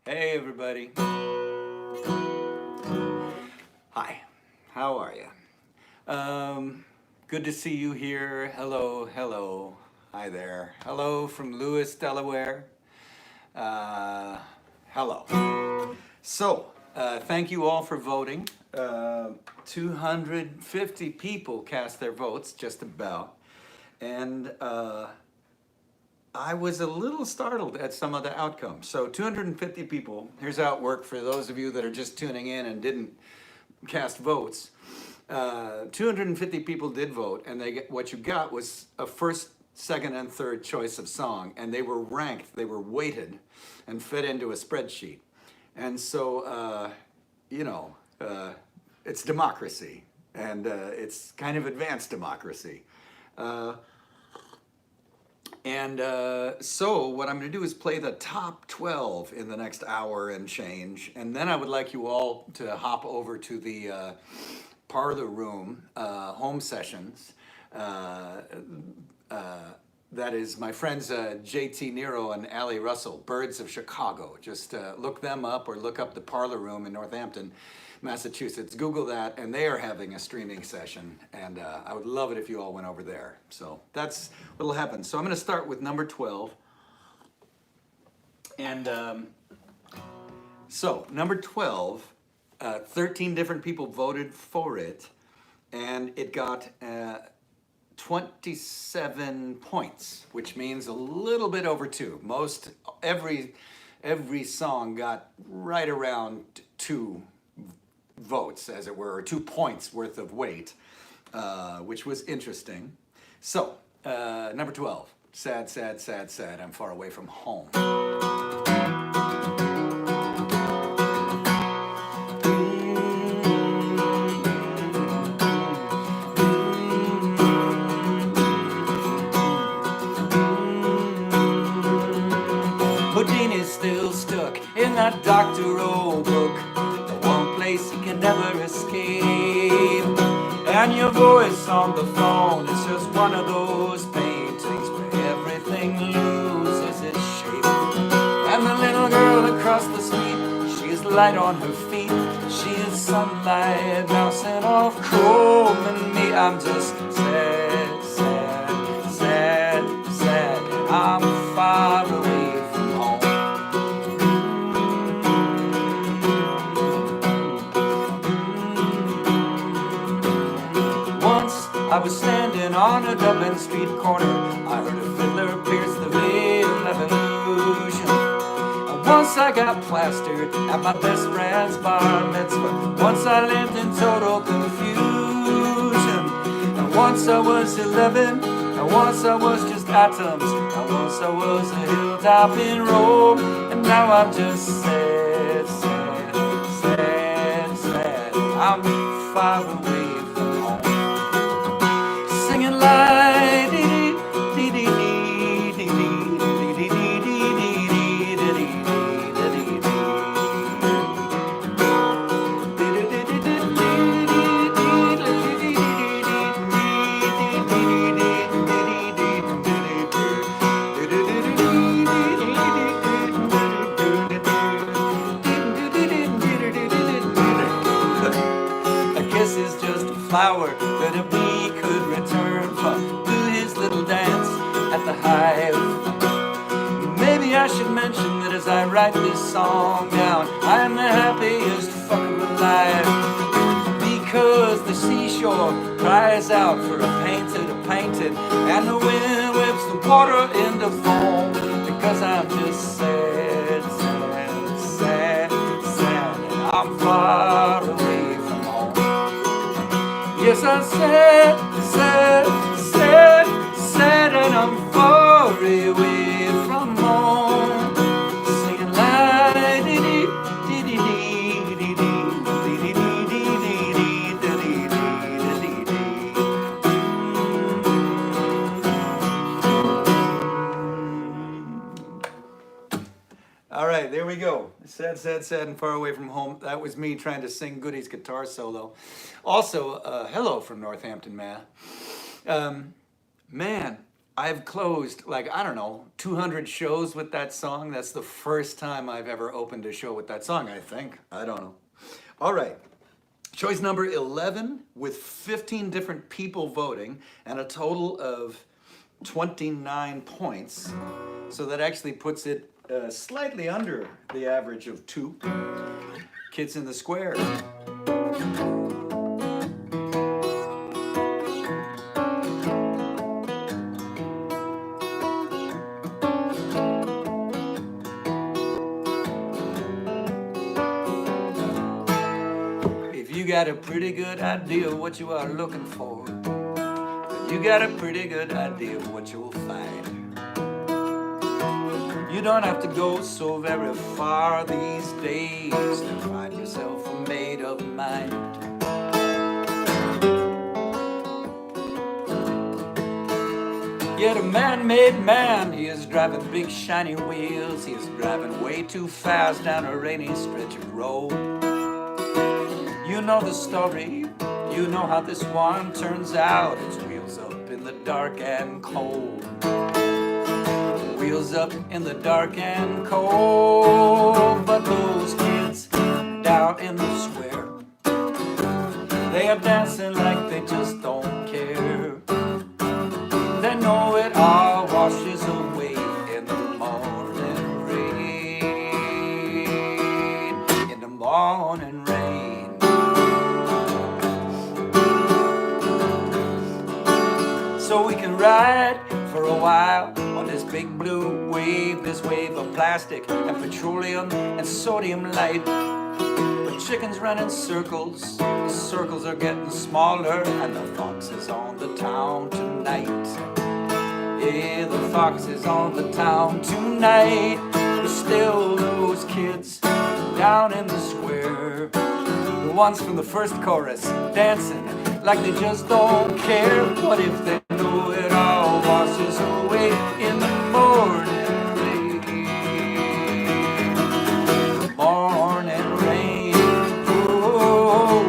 Hey everybody. Hi, how are you? Good to see you here. Hello, hello. Hi there. Hello from Lewis, Delaware. Hello. So, thank you all for voting. 250 people cast their votes, just about. And I was a little startled at some of the outcomes. So 250 people, here's how it worked for those of you that are just tuning in and didn't cast votes. 250 people did vote, and what you got was a first, second, and third choice of song, and they were ranked, they were weighted, and fed into a spreadsheet. And so, it's democracy, and it's kind of advanced democracy. So what I'm going to do is play the top 12 in the next hour and change. And then I would like you all to hop over to the Parlor Room home sessions. That is my friends JT Nero and Allie Russell, Birds of Chicago. Just look them up or look up the Parlor Room in Northampton, Massachusetts. Google that, and they are having a streaming session, and I would love it if you all went over there. So that's what'll happen. So I'm going to start with number 12, and so number 12, 13 different people voted for it, and it got 27 points, which means a little bit over 2. Every song got right around 2 votes, as it were, or 2 points worth of weight, which was interesting. So, number 12, Sad, Sad, Sad, Sad, I'm Far Away From Home. Houdini's still stuck in that doctoral book, the one place he can never escape. And your voice on the phone is just one of those paintings where everything loses its shape. And the little girl across the street, she is light on her feet, she is sunlight bouncing off chrome. And me, I'm just sad, sad, sad, sad, and I'm far away from home. Once I was standing on a Dublin street corner, I heard a fiddler pierce the veil of illusion. And once I got plastered at my best friend's bar mitzvah. Once I lived in total confusion. And once I was 11, and once I was just atoms, and once I was a hilltop in Rome. And now I'm just sad, sad, sad, sad, I'm far away from home. Singing like dee dee dee dee dee dee dee dee dee dee dee dee. Flower that a bee could return from to his little dance at the hive. Maybe I should mention that as I write this song down, I am the happiest fucker alive. Because the seashore cries out for a painted, and the wind whips the water into foam. Because I'm just sad, sad, sad, sad, and I'm far away from home. Yes, I'm sad, sad, sad, sad, and I'm far away from home. Singing la dee dee dee dee dee dee dee dee dee dee dee dee. All right, there we go. Sad, sad, sad, and far away from home. That was me trying to sing Goody's guitar solo. Also, hello from Northampton, Man, I've closed like, I don't know, 200 shows with that song. That's the first time I've ever opened a show with that song, I think. I don't know. All right. Choice number 11 with 15 different people voting and a total of 29 points. So that actually puts it slightly under the average of 2. Kids in the Square. If you got a pretty good idea of what you are looking for, you got a pretty good idea of what you will find. You don't have to go so very far these days to find yourself a made-up mind. Yet a man-made man, he is driving big shiny wheels. He is driving way too fast down a rainy stretch of road. You know the story, you know how this one turns out. It's wheels up in the dark and cold. Wheels up in the dark and cold. But those kids down in the square, they are dancing like they just don't care. They know it all washes away in the morning rain. In the morning rain. So we can ride for a while on this big blue wave, this wave of plastic and petroleum and sodium light. The chickens run in circles, the circles are getting smaller, and the fox is on the town tonight. Yeah, the fox is on the town tonight. But still those kids down in the square, the ones from the first chorus, dancing like they just don't care. What if they know it all washes away in the morning rain? The morning rain. Oh, oh,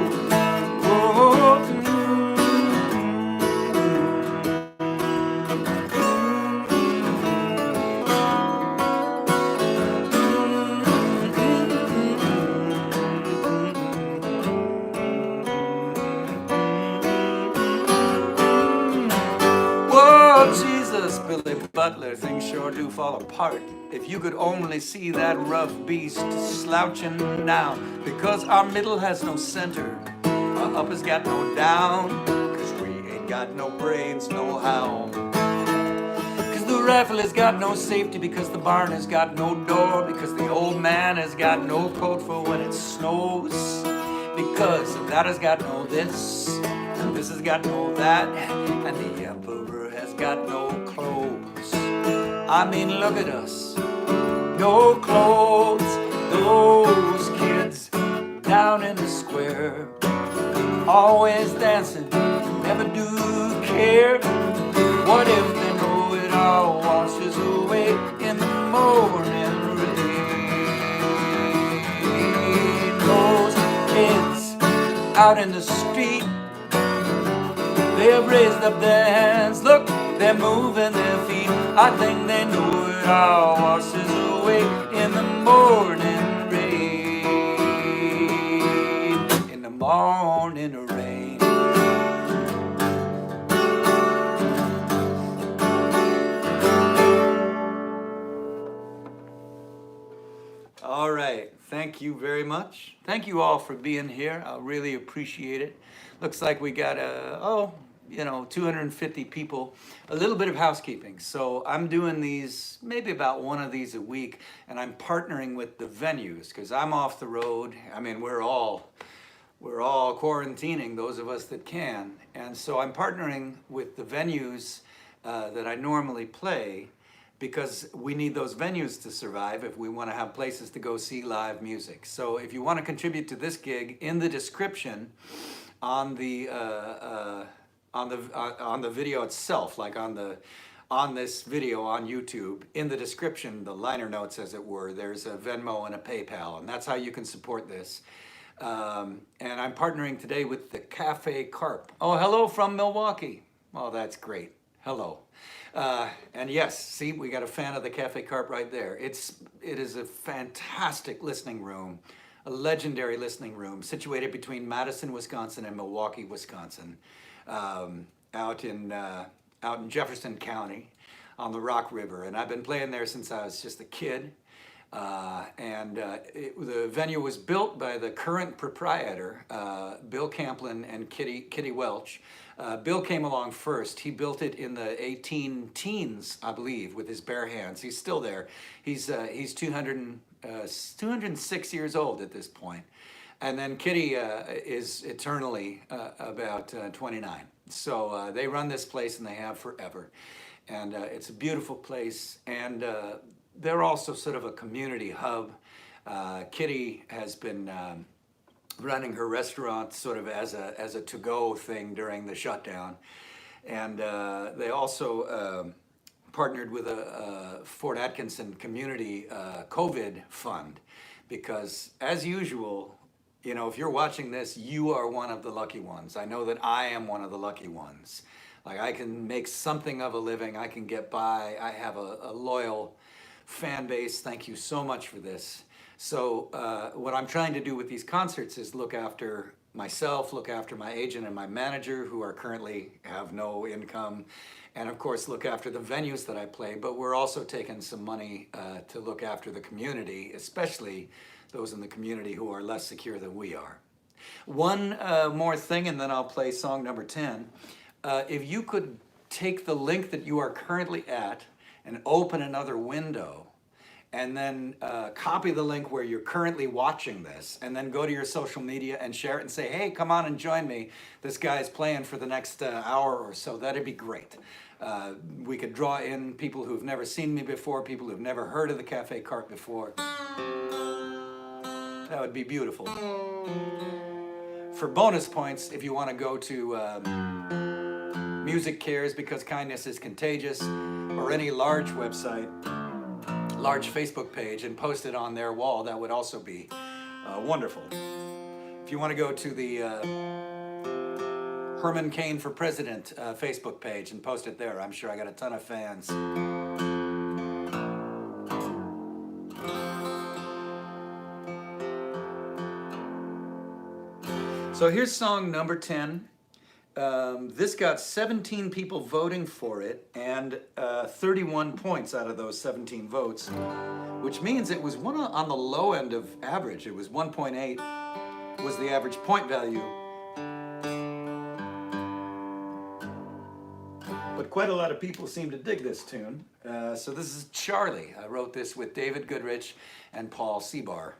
oh, Jesus, Billy Butler, things sure do fall apart. If you could only see that rough beast slouching down, because our middle has no center, our up has got no down, cause we ain't got no brains, no how. Cause the rifle has got no safety, because the barn has got no door, because the old man has got no coat for when it snows, because that has got no this, and this has got no that, and the emperor has got no clothes. I mean, look at us, no clothes. Those kids down in the square, always dancing, never do care. What if they know it all washes away in the morning rain? Those kids out in the street, they have raised up their hands, look, they're moving their feet. I think they know it all washes away in the morning rain. In the morning rain. All right, thank you very much. Thank you all for being here. I really appreciate it. Looks like we got 250 people. A little bit of housekeeping. So I'm doing these, maybe about one of these a week, and I'm partnering with the venues because I'm off the road. I mean, we're all quarantining, those of us that can. And so I'm partnering with the venues that I normally play, because we need those venues to survive if we want to have places to go see live music. So if you want to contribute to this gig, in the description on the video itself, like on this video on YouTube, in the description, the liner notes as it were, there's a Venmo and a PayPal, and that's how you can support this. And I'm partnering today with the Cafe Carp. Oh, hello from Milwaukee. Oh, that's great. Hello. And yes, see, we got a fan of the Cafe Carp right there. It is a fantastic listening room, a legendary listening room situated between Madison, Wisconsin and Milwaukee, Wisconsin, out in Jefferson County on the Rock River. And I've been playing there since I was just a kid. The venue was built by the current proprietor, Bill Camplin and Kitty Welch. Bill came along first. He built it in the 18 teens, I believe, with his bare hands. He's still there. He's 206 years old at this point. And then Kitty is eternally about 29. So they run this place and they have forever. And it's a beautiful place. And they're also sort of a community hub. Kitty has been running her restaurant sort of as a to-go thing during the shutdown. And they also partnered with a Fort Atkinson community COVID fund, because as usual, you know, if you're watching this, you are one of the lucky ones. I know that I am one of the lucky ones. Like, I can make something of a living, I can get by, I have a loyal fan base. Thank you so much for this. So what I'm trying to do with these concerts is look after myself, look after my agent and my manager, who are currently have no income, and of course look after the venues that I play. But we're also taking some money to look after the community, especially those in the community who are less secure than we are. One more thing, and then I'll play song number 10. If you could take the link that you are currently at and open another window, and then copy the link where you're currently watching this, and then go to your social media and share it and say, hey, come on and join me. This guy's playing for the next hour or so. That'd be great. We could draw in people who've never seen me before, people who've never heard of the Cafe Carp before. That would be beautiful. For bonus points, if you want to go to Music Cares Because Kindness is Contagious, or any large website, large Facebook page, and post it on their wall, that would also be wonderful. If you want to go to the Herman Cain for President Facebook page and post it there, I'm sure I got a ton of fans. So here's song number 10. This got 17 people voting for it, and 31 points out of those 17 votes, which means it was one on the low end of average. It was 1.8 was the average point value. But quite a lot of people seem to dig this tune. So this is Charlie. I wrote this with David Goodrich and Paul Seabar.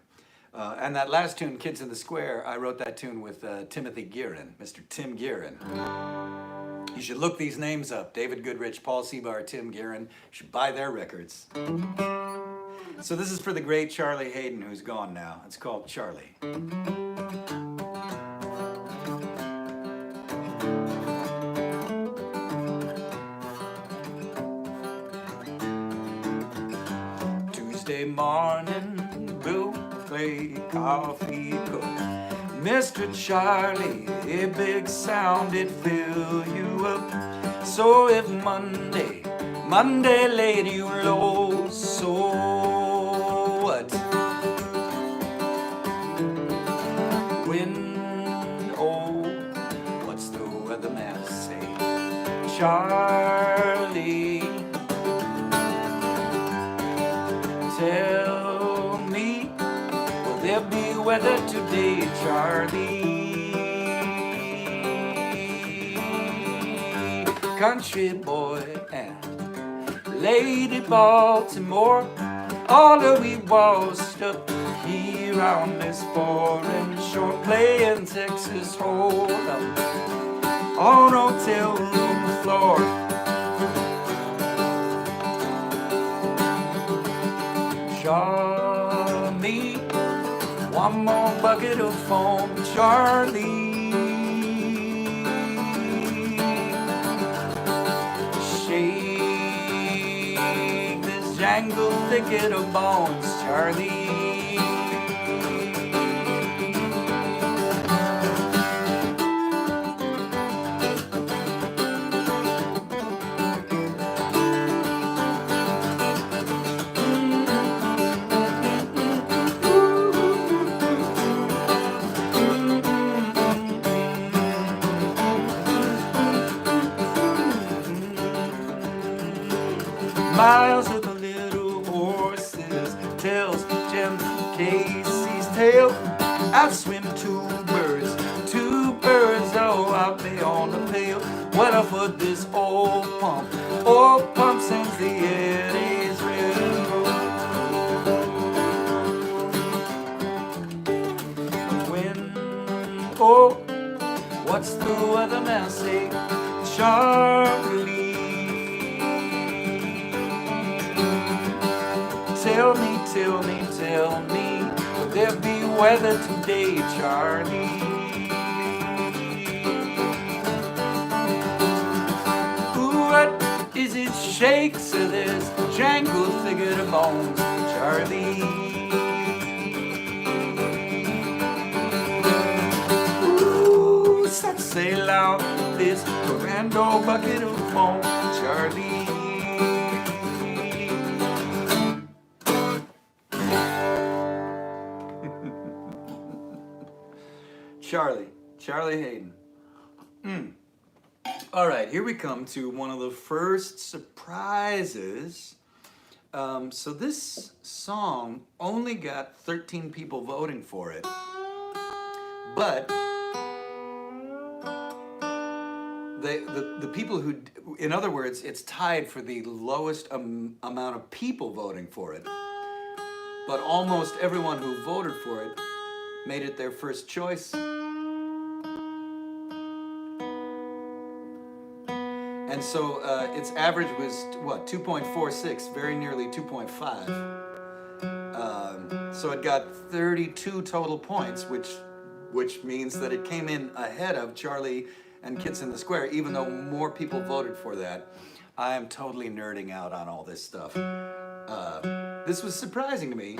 And that last tune, Kids in the Square, I wrote that tune with Timothy Guerin, Mr. Tim Guerin. You should look these names up. David Goodrich, Paul Seabar, Tim Guerin. You should buy their records. So this is for the great Charlie Hayden, who's gone now. It's called Charlie. Tuesday morning, blue clay coffee cup. Mr. Charlie, a big sound, it fill you up. So if Monday laid you low, so what? When, oh, what's the weatherman say? Charlie, tell me, will there be weather today, Charlie? Country boy and Lady Baltimore, all of we washed up here on this foreign shore, playing Texas Hold'em on hotel room floor. Charlie, one more bucket of foam, Charlie. Shake this jangled thicket of bones, Charlie. Jim Casey's tale. Out swim two birds, oh, out beyond the pale. What I put this old pump sends the eddies railroad. When, oh, what's the weatherman say? Charlie, tell me, will there be weather today, Charlie? What is it shakes of this jangled figure of bones, Charlie? Ooh, set sail out this grand old bucket of foam, Charlie. Charlie Hayden. All right, here we come to one of the first surprises. So this song only got 13 people voting for it, but the people who, in other words, it's tied for the lowest amount of people voting for it, but almost everyone who voted for it made it their first choice. And so its average was, what, 2.46, very nearly 2.5. So it got 32 total points, which means that it came in ahead of Charlie and Kids in the Square, even though more people voted for that. I am totally nerding out on all this stuff. This was surprising to me,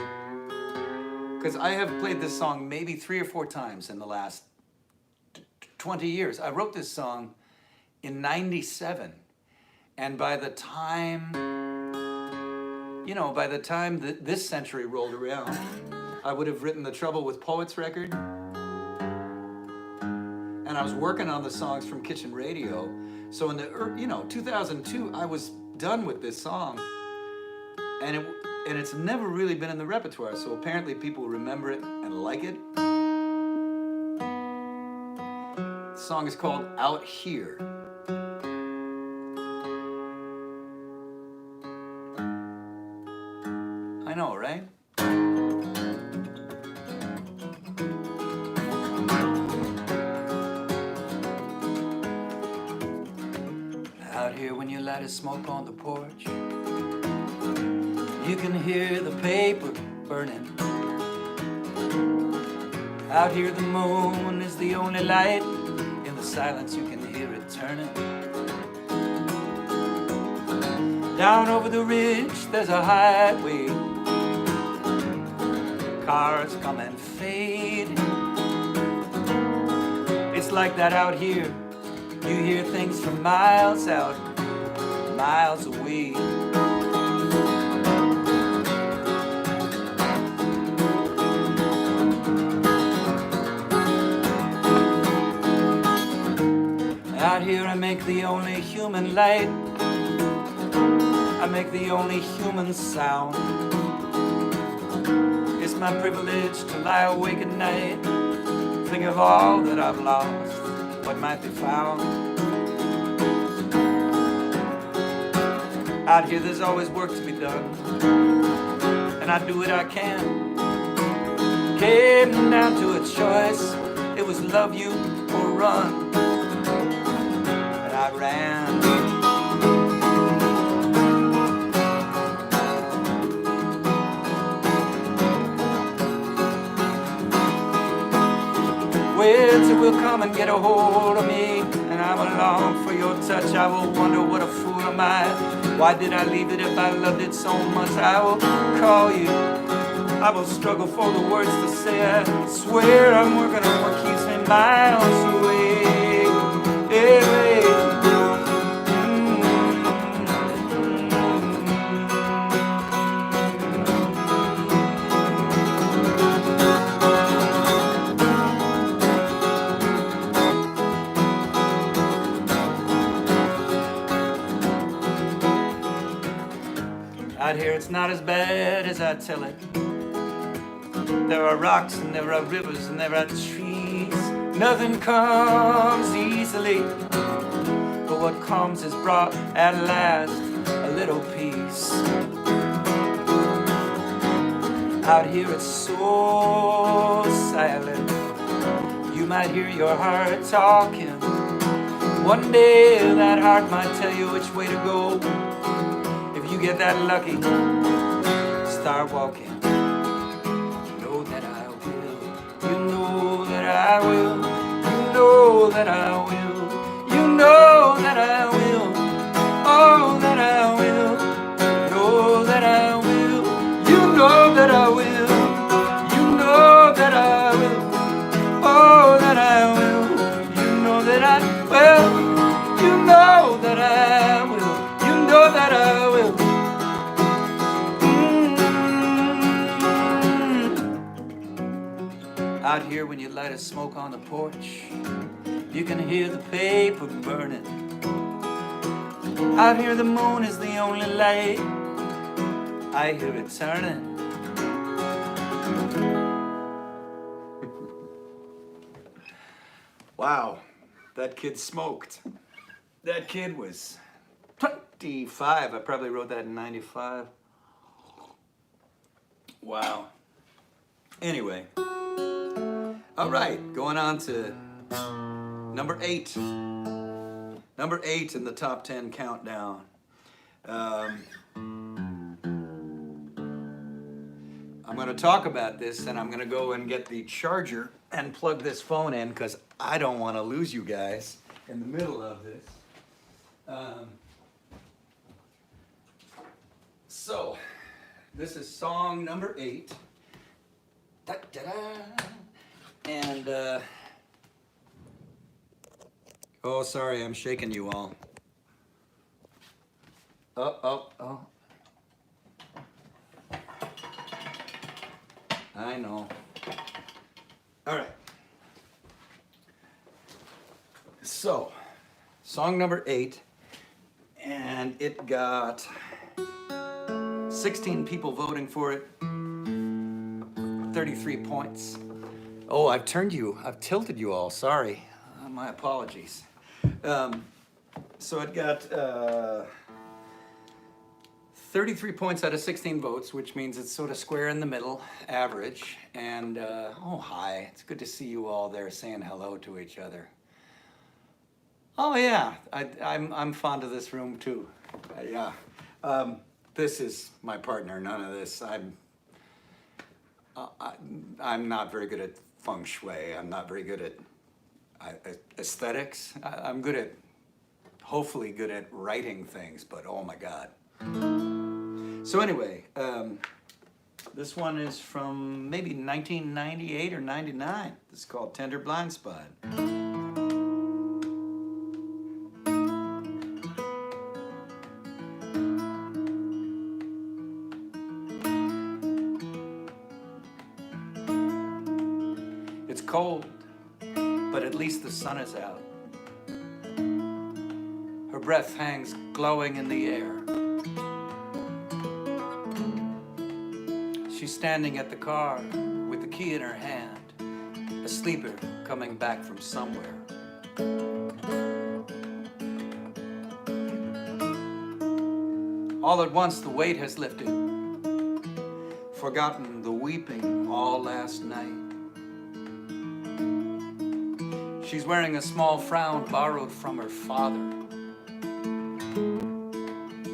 because I have played this song maybe 3 or 4 times in the last 20 years. I wrote this song in '97, and by the time, this century rolled around, I would have written the Trouble with Poets record, and I was working on the songs from Kitchen Radio. So in the 2002, I was done with this song, and it's never really been in the repertoire. So apparently people remember it and like it. The song is called Out Here. I know, right? Out here when you light a smoke on the porch, you can hear the paper burning. Out here the moon is the only light. In the silence you can hear it turning. Down over the ridge there's a highway. Cars come and fade. It's like that out here. You hear things from miles out, miles away. Out here I make the only human light. I make the only human sound. It's my privilege to lie awake at night, think of all that I've lost, what might be found. Out here there's always work to be done, and I do what I can. Came down to a choice, it was love you or run, and I ran. Winter will come and get a hold of me, and I will long for your touch. I will wonder what a fool am I. Why did I leave it if I loved it so much? I will call you, I will struggle for the words to say. I swear I'm working on what keeps me miles away. Hey, out here it's not as bad as I tell it. There are rocks and there are rivers and there are trees. Nothing comes easily, but what comes is brought at last, a little peace. Out here it's so silent, you might hear your heart talking. One day that heart might tell you which way to go. If you get that lucky, start walking. You know that I will, you know that I will, you know that I will, you know that I will, oh that I will, know that I will, you know that I will, you know that I will, oh that I will, you know that I will, you know that I will, you know that I will. Out here when you light a smoke on the porch, you can hear the paper burning. Out here the moon is the only light, I hear it turning. Wow, that kid smoked. That kid was 25. I probably wrote that in 95. Wow. Anyway. All right, going on to number 8. Number 8 in the top 10 countdown. I'm going to talk about this, and I'm going to go and get the charger and plug this phone in because I don't want to lose you guys in the middle of this. So, this is song number 8. Da-da-da. And, oh, sorry, I'm shaking you all. Oh. I know. All right. So, song number 8, and it got 16 people voting for it, 33 points. Oh, I've tilted you all, sorry. My apologies. So it got 33 points out of 16 votes, which means it's sort of square in the middle, average. And, oh, hi, it's good to see you all there saying hello to each other. Oh, yeah, I'm fond of this room, too. Yeah. This is my partner, none of this. I'm not very good at feng shui. I'm not very good at aesthetics. I'm hopefully good at writing things, but oh my God. So anyway, this one is from maybe 1998 or 99. It's called Tender Blind Spot. It's cold, but at least the sun is out. Her breath hangs glowing in the air. She's standing at the car with the key in her hand, a sleeper coming back from somewhere. All at once the weight has lifted, forgotten the weeping all last night. She's wearing a small frown borrowed from her father.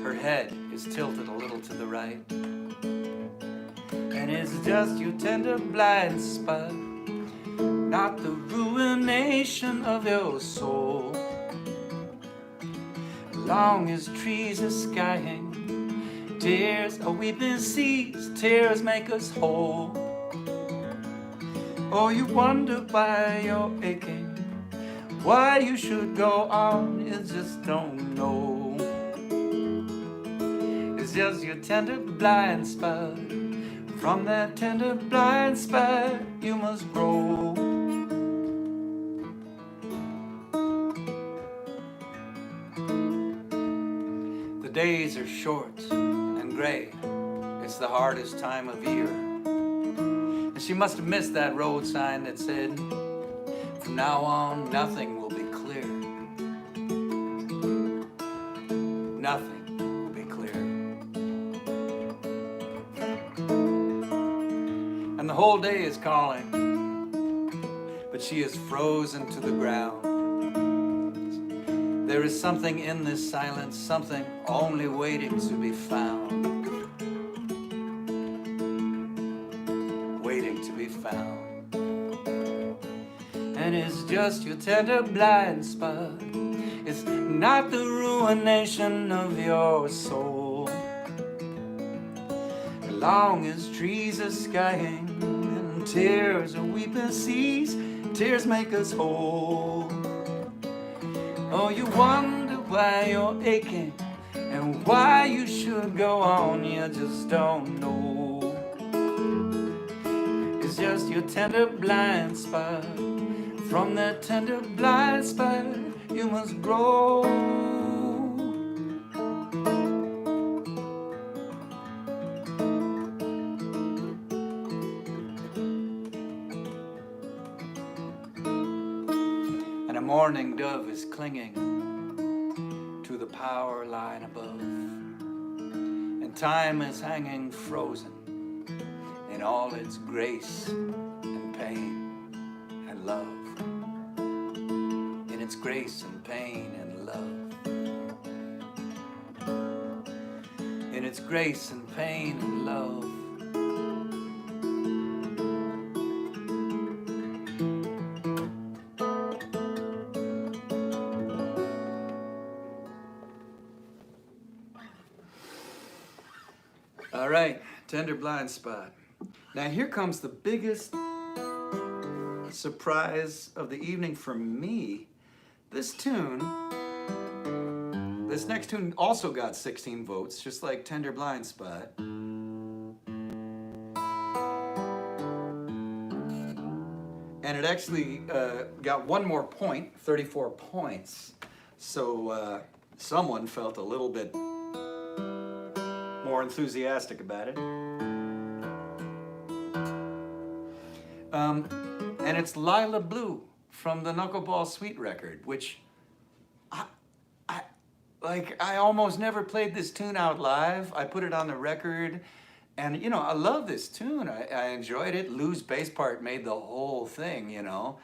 Her head is tilted a little to the right. And it's just your tender blind spot, not the ruination of your soul. Long as trees are skying, tears are weeping seas, tears make us whole. Oh, you wonder why you're aching, why you should go on, you just don't know. It's just your tender blind spot. From that tender blind spot you must grow. The days are short and gray. It's the hardest time of year. And She must have missed that road sign that said, from now on, nothing will be clear. Nothing will be clear. And the whole day is calling, but she is frozen to the ground. There is something in this silence, something only waiting to be found. Waiting to be found. And it's just your tender blind spot. It's not the ruination of your soul. As long as trees are skying and tears are weeping seas, tears make us whole. Oh, you wonder why you're aching and why you should go on, you just don't know. It's just your tender blind spot. From that tender blind spot, you must grow. And a mourning dove is clinging to the power line above, and time is hanging frozen in all its grace and pain and love. In its grace and pain and love. In its grace and pain and love. All right, tender blind spot. Now here comes the biggest surprise of the evening for me. This next tune also got 16 votes, just like Tender Blind Spot. And it actually got one more point, 34 points. So someone felt a little bit more enthusiastic about it. And it's Lila Blue from the Knuckleball Suite record, which I almost never played this tune out live. I put it on the record, and you know, I love this tune. I enjoyed it. Lou's bass part made the whole thing, you know.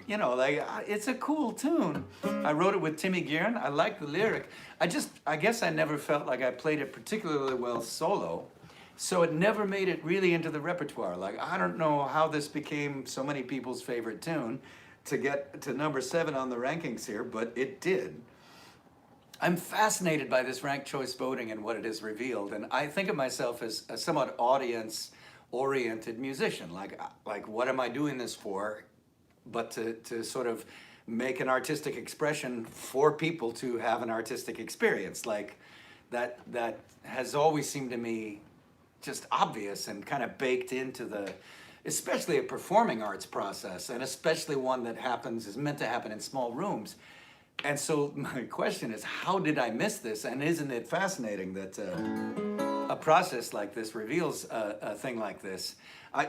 You know, like, it's a cool tune. I wrote it with Timmy Guerin. I like the lyric. I guess I never felt like I played it particularly well solo. So it never made it really into the repertoire. Like, I don't know how this became so many people's favorite tune to get to number 7 on the rankings here, but it did. I'm fascinated by this ranked choice voting and what it has revealed. And I think of myself as a somewhat audience-oriented musician. Like, what am I doing this for? But to sort of make an artistic expression for people to have an artistic experience. Like, that has always seemed to me just obvious and kind of baked into the, especially a performing arts process, and especially one that is meant to happen in small rooms. And so my question is, how did I miss this? And isn't it fascinating that a process like this reveals a thing like this?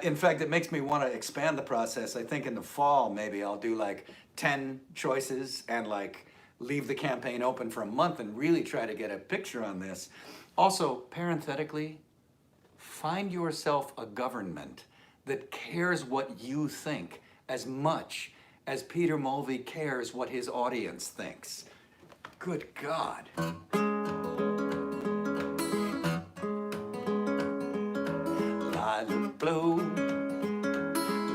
In fact, it makes me want to expand the process. I think in the fall, maybe I'll do like 10 choices and like leave the campaign open for a month and really try to get a picture on this. Also, parenthetically, find yourself a government that cares what you think as much as Peter Mulvey cares what his audience thinks. Good God. Lila Blue,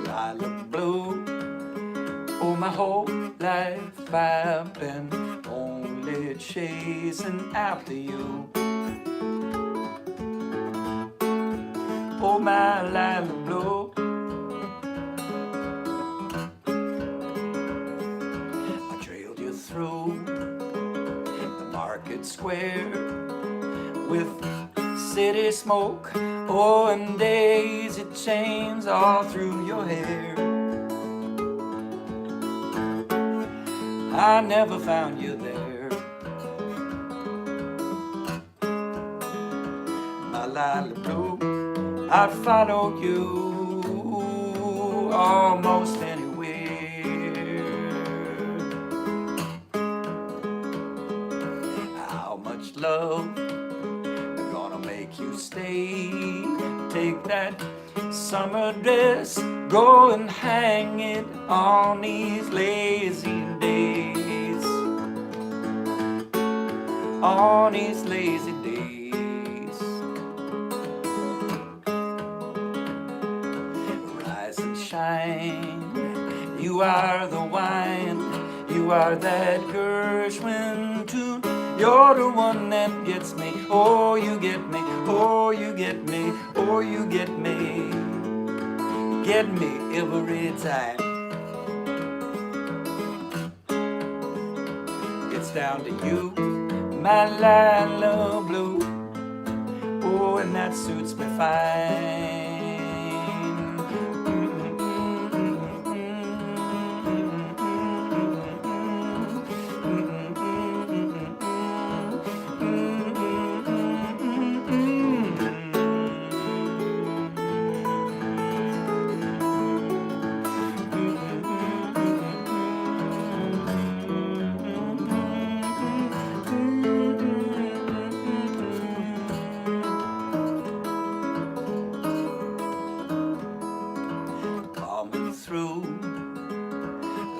Lila Blue. Oh, my whole life I've been only chasing after you. Oh, my Lila Blue. I trailed you through the market square with city smoke, oh, and daisy chains all through your hair. I never found you there. Lila Blue. I'd follow you almost anywhere. How much love gonna make you stay? Take that summer dress, go and hang it on these lazy days. On these lazy days. Rise and shine, you are the wine, you are that Gershwin tune. You're the one that gets me, oh you get me, oh you get me, oh you get me every time. It's down to you, my Lila Blue, oh and that suits me fine.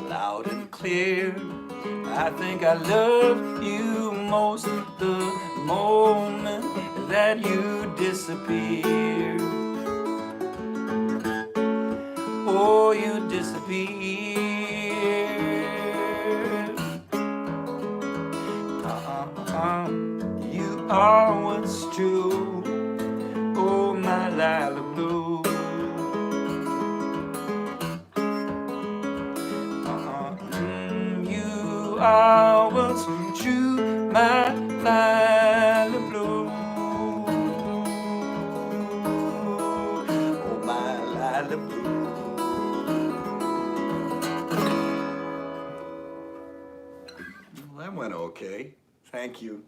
Loud and clear, I think I love you most the moment that you disappear. Oh, you disappear. You are what's true. Oh, my Lila Blue. You are what's true, my Lila Blue. Oh, my Lila Blue. Well, that went okay. Thank you.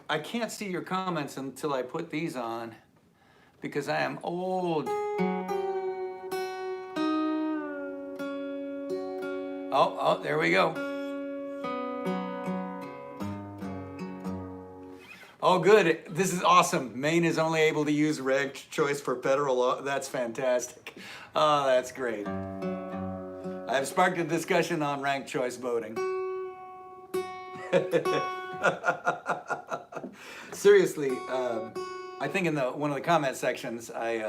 I can't see your comments until I put these on because I am old. Oh, there we go. Oh, good. This is awesome. Maine is only able to use ranked choice for federal law. That's fantastic. Oh, that's great. I have sparked a discussion on ranked choice voting. Seriously, I think in one of the comment sections, I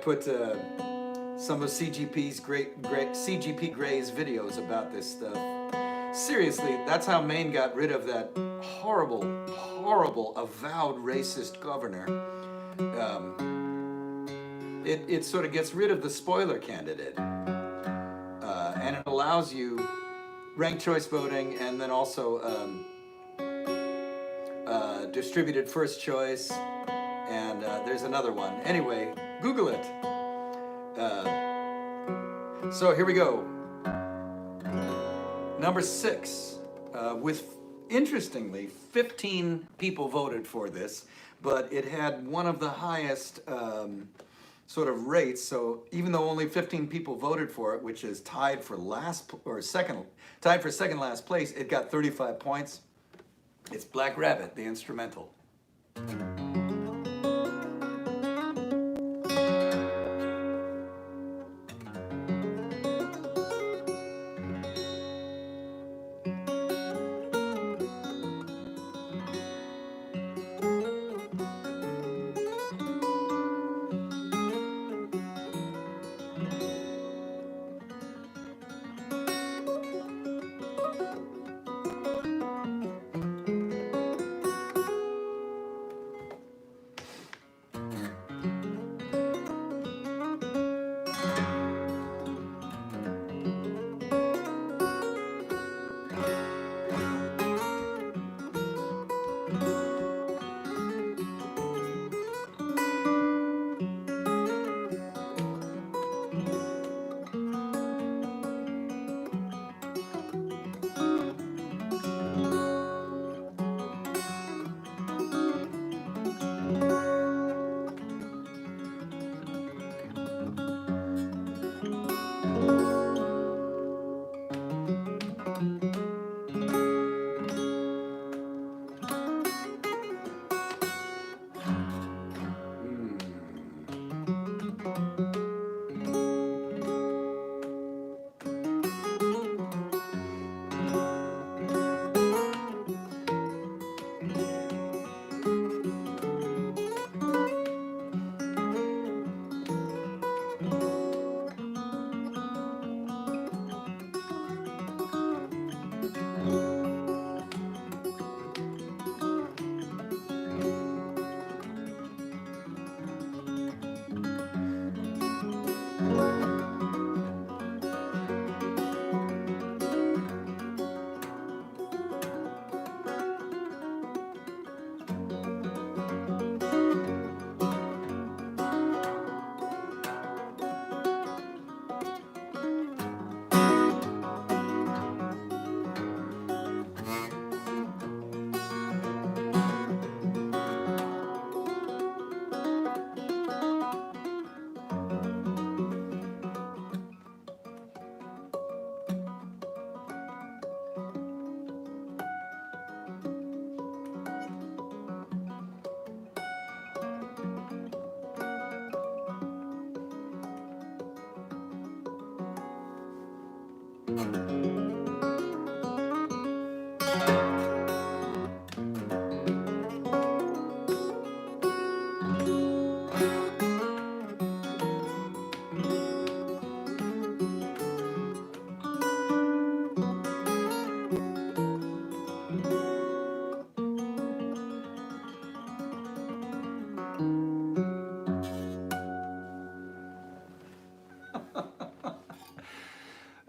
put some of CGP Gray's videos about this stuff. Seriously, that's how Maine got rid of that horrible, avowed racist governor. It sort of gets rid of the spoiler candidate, and it allows you ranked choice voting, and then also distributed first choice, and there's another one. Anyway, Google it. So here we go. Number 6, with interestingly 15 people voted for this, but it had one of the highest sort of rates. So even though only 15 people voted for it, which is tied for second last place, it got 35 points. It's Black Rabbit, the instrumental.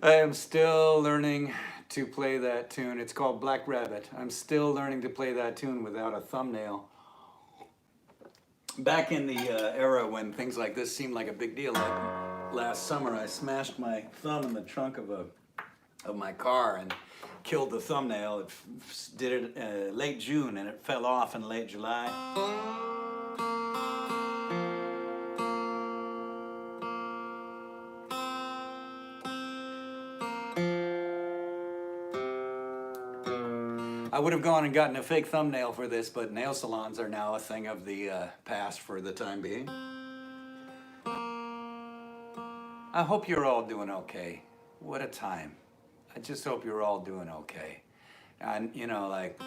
I am still learning to play that tune. It's called Black Rabbit. I'm still learning to play that tune without a thumbnail. Back in the era when things like this seemed like a big deal, like last summer, I smashed my thumb in the trunk of my car and killed the thumbnail. It did it late June and it fell off in late July. I would have gone and gotten a fake thumbnail for this, but nail salons are now a thing of the past for the time being. I hope you're all doing okay. What a time. I just hope you're all doing okay. And, you know, like,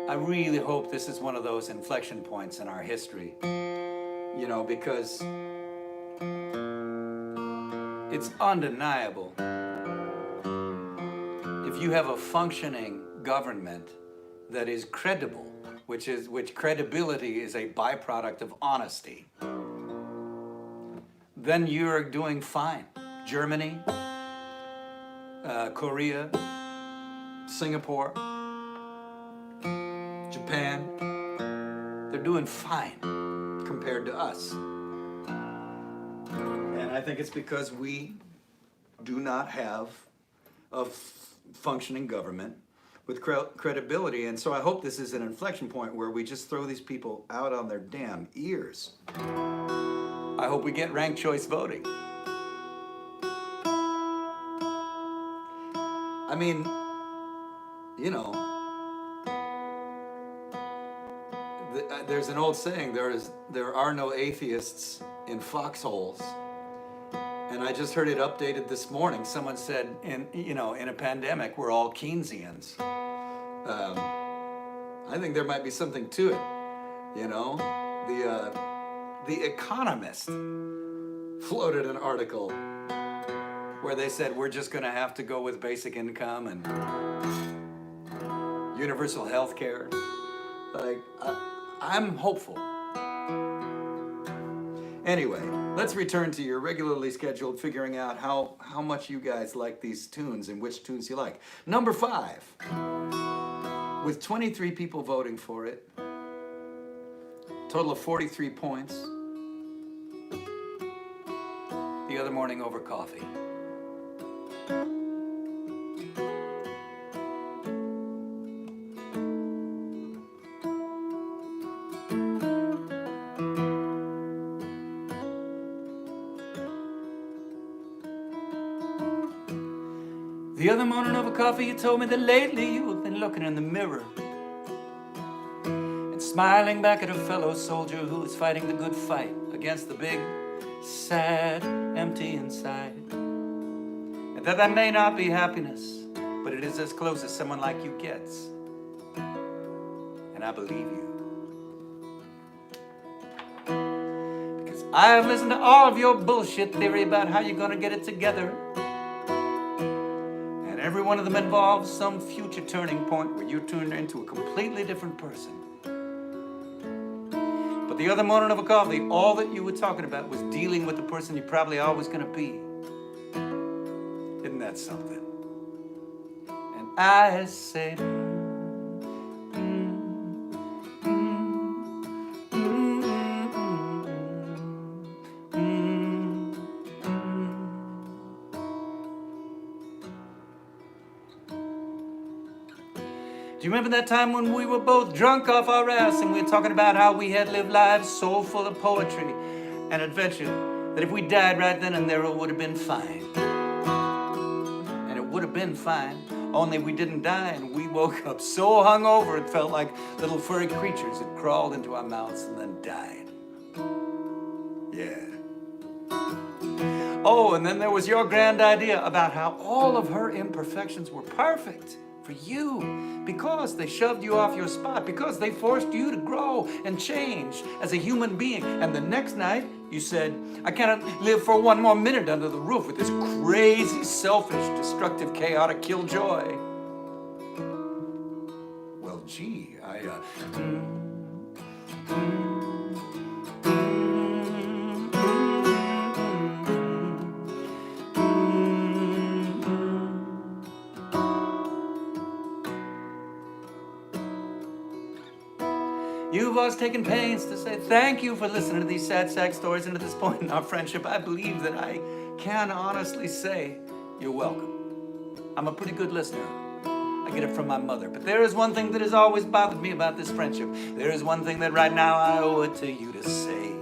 I really hope this is one of those inflection points in our history, you know, because it's undeniable. If you have a functioning government that is credible, which credibility is a byproduct of honesty, then you're doing fine. Germany, Korea, Singapore, Japan, they're doing fine compared to us. And I think it's because we do not have a functioning government with credibility. And so I hope this is an inflection point where we just throw these people out on their damn ears. I hope we get ranked choice voting. I mean, you know, there's an old saying, there are no atheists in foxholes. And I just heard it updated this morning. Someone said, in a pandemic, we're all Keynesians. I think there might be something to it. You know, the Economist floated an article where they said we're just going to have to go with basic income and universal health care. Like, I'm hopeful. Anyway, let's return to your regularly scheduled figuring out how much you guys like these tunes and which tunes you like. Number 5, with 23 people voting for it, total of 43 points, The Other Morning Over Coffee. The other morning over coffee, you told me that lately you have been looking in the mirror and smiling back at a fellow soldier who is fighting the good fight against the big, sad, empty inside. And that may not be happiness, but it is as close as someone like you gets. And I believe you. Because I have listened to all of your bullshit theory about how you're going to get it together. Every one of them involves some future turning point where you turn into a completely different person. But the other morning over coffee, all that you were talking about was dealing with the person you're probably always going to be. Isn't that something? And I said, do you remember that time when we were both drunk off our ass and we were talking about how we had lived lives so full of poetry and adventure that if we died right then and there it would have been fine? And it would have been fine, only we didn't die and we woke up so hungover it felt like little furry creatures had crawled into our mouths and then died. Yeah. Oh, and then there was your grand idea about how all of her imperfections were perfect for you because they shoved you off your spot, because they forced you to grow and change as a human being. And the next night you said, I cannot live for one more minute under the roof with this crazy, selfish, destructive, chaotic killjoy. Well, gee, You've always taken pains to say thank you for listening to these sad sack stories, and at this point in our friendship, I believe that I can honestly say you're welcome. I'm a pretty good listener. I get it from my mother. But there is one thing that has always bothered me about this friendship. There is one thing that right now I owe it to you to say.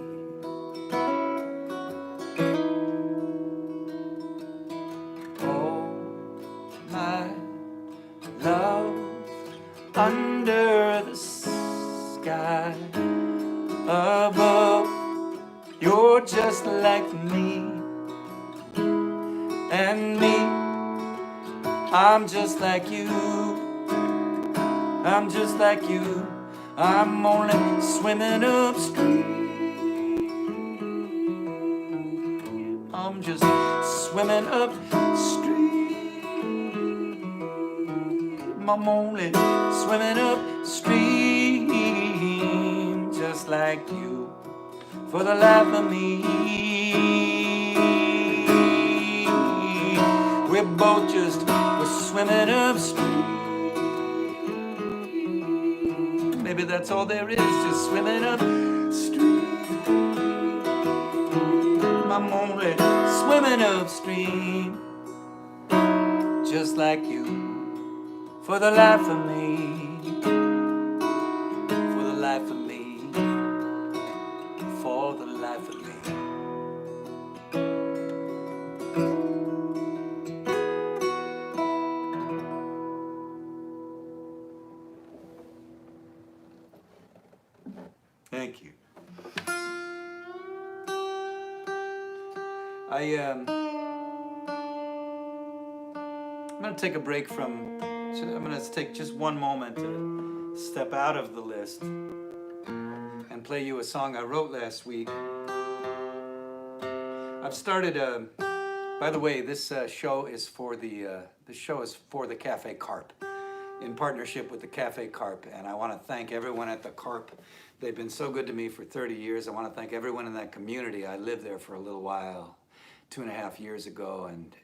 Oh, my love, under the sky above, you're just like me, and me, I'm just like you. I'm just like you. I'm only swimming upstream. I'm just swimming upstream. I'm only swimming upstream, just like you, for the life of me. We're both we're swimming upstream. Maybe that's all there is, just swimming upstream. I'm only swimming upstream, just like you, for the life of me, for the life of me, for the life of me. Thank you. I'm going to take a break from, I'm going to take just one moment to step out of the list and play you a song I wrote last week. I've started, by the way, this show is for the Cafe Carp, in partnership with the Cafe Carp, and I want to thank everyone at the Carp. They've been so good to me for 30 years. I want to thank everyone in that community. I lived there for a little while, 2.5 years ago, and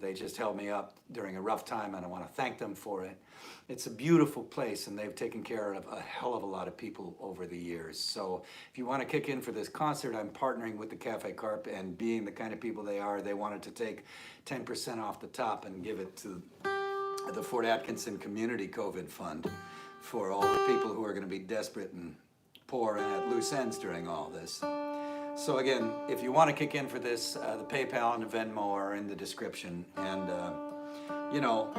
they just held me up during a rough time, and I want to thank them for it. It's a beautiful place, and they've taken care of a hell of a lot of people over the years. So if you want to kick in for this concert, I'm partnering with the Cafe Carp, and being the kind of people they are, they wanted to take 10% off the top and give it to the Fort Atkinson Community COVID Fund for all the people who are going to be desperate and poor and at loose ends during all this. So again, if you want to kick in for this, the PayPal and the Venmo are in the description. And, you know,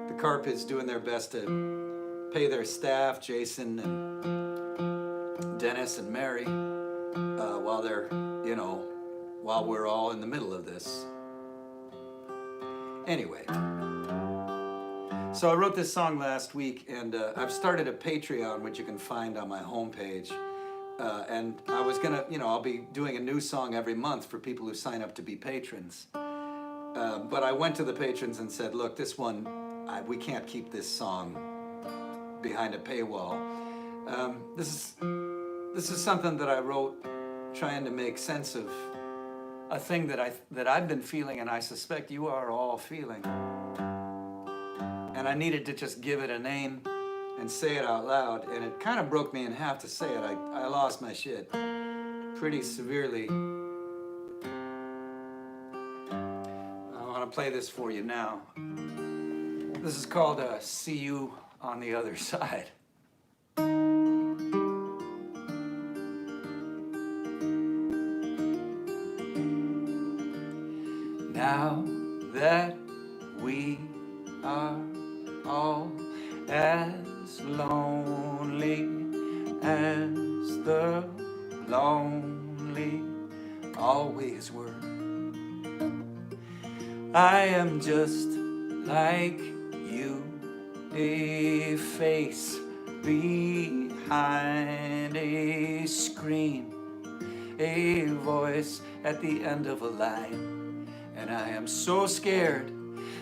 the Carp is doing their best to pay their staff, Jason and Dennis and Mary, while they're, you know, while we're all in the middle of this. Anyway. So I wrote this song last week, and I've started a Patreon, which you can find on my homepage. And I was gonna, you know, I'll be doing a new song every month for people who sign up to be patrons. But I went to the patrons and said, look, this one, we can't keep this song behind a paywall. This is something that I wrote trying to make sense of a thing that I've been feeling, and I suspect you are all feeling. And I needed to just give it a name and say it out loud, and it kind of broke me in half to say it. I lost my shit pretty severely. I want to play this for you now. This is called See You on the Other Side. Now that we are all as lonely as the lonely always were, I am just like you, a face behind a screen, a voice at the end of a line. And I am so scared,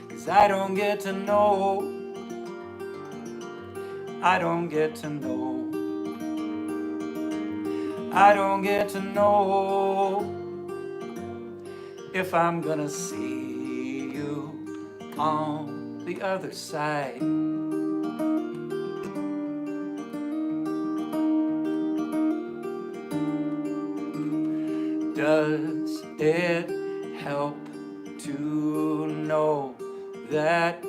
'cause I don't get to know, I don't get to know, I don't get to know if I'm gonna see you on the other side. Does it help to know that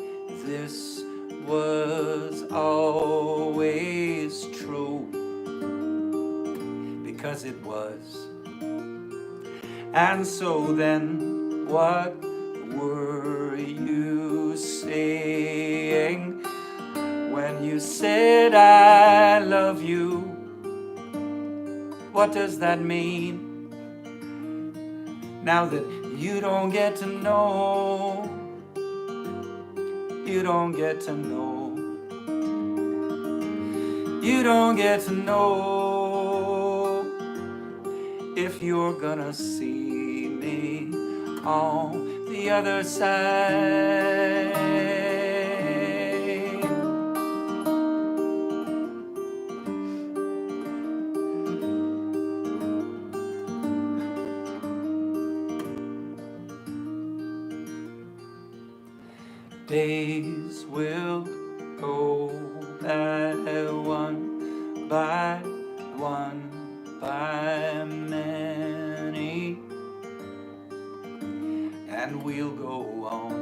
this was always true? Because it was. And so then, what were you saying when you said I love you? What does that mean? Now that you don't get to know, you don't get to know, you don't get to know if you're gonna see me on the other side. Days will go by one by many, and we'll go on,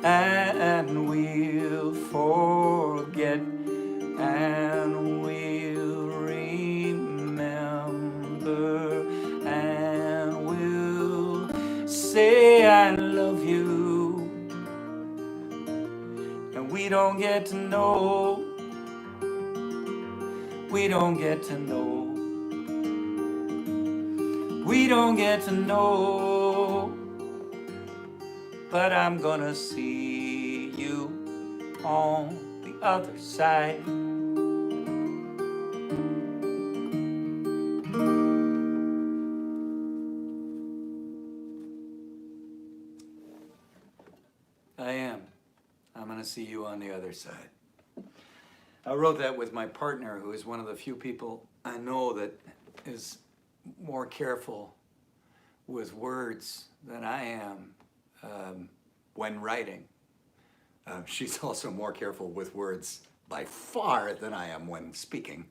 and we'll forget, and we'll remember, and we'll say I love you. We don't get to know, we don't get to know, we don't get to know, but I'm gonna see you on the other side. I'm gonna see you on the other side. I wrote that with my partner, who is one of the few people I know that is more careful with words than I am when writing. She's also more careful with words by far than I am when speaking.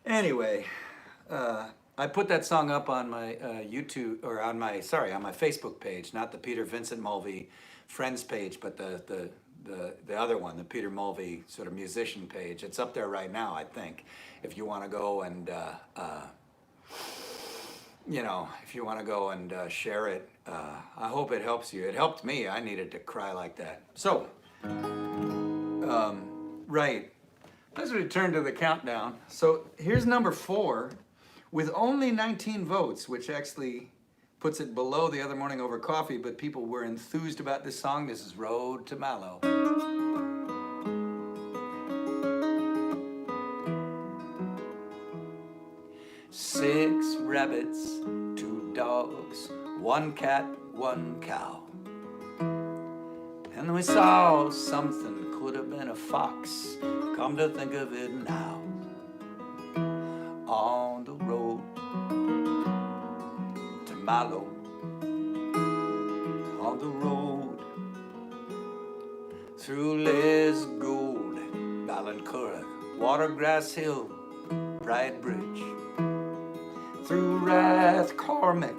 Anyway, I put that song up on my YouTube, or on my Facebook page, not the Peter Vincent Mulvey Friends page, but the other one, the Peter Mulvey sort of musician page. It's up there right now, I think, if you want to go and, if you want to go and share it. I hope it helps you. It helped me. I needed to cry like that. So, right. Let's return to the countdown. So here's number 4. With only 19 votes, which actually puts it below The Other Morning Over Coffee, but people were enthused about this song. This is Road to Mallow. 6 rabbits, 2 dogs, 1 cat, 1 cow. And we saw something could have been a fox, come to think of it now. On the road to Mallow, on the road through Les Gould, Ballincurra, Watergrass Hill, Pride Bridge, through Rathcormac,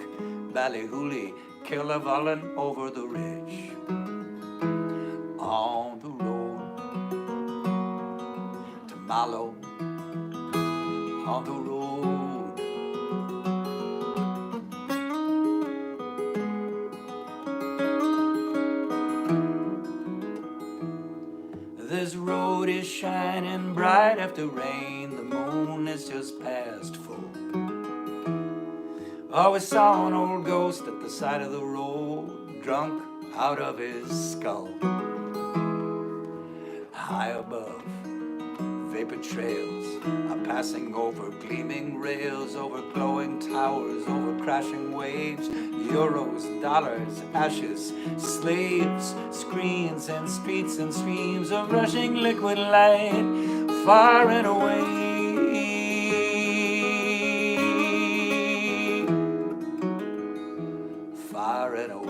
Ballyhooly, Killavallen, over the ridge. On the road to Mallow, on the road. This road is shining bright after rain, the moon is just past full. Always saw an old ghost at the side of the road, drunk out of his skull. High above, vapor trails are passing over gleaming rails, over glowing towers, over crashing waves, euros, dollars, ashes, slaves, screens and streets and streams of rushing liquid light, far and away. Far and away.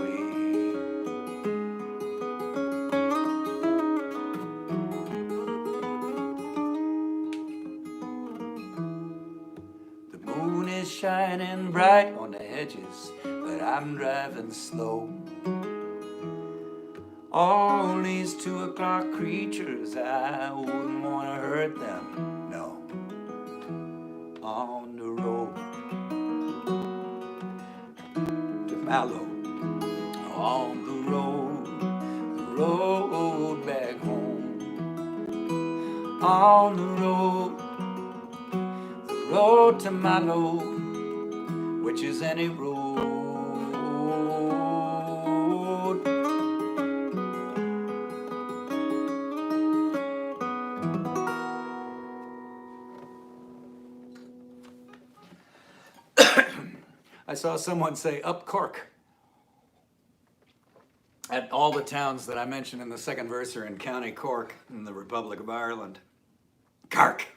The moon is shining bright on the hedges, but I'm driving slow. All these 2 o'clock creatures, I wouldn't want to hurt them, no. On the road to Mallow, on the road back home. On the road to Mallow, which is any road. I saw someone say up Cork. At all the towns that I mentioned in the second verse are in County Cork in the Republic of Ireland. Cork.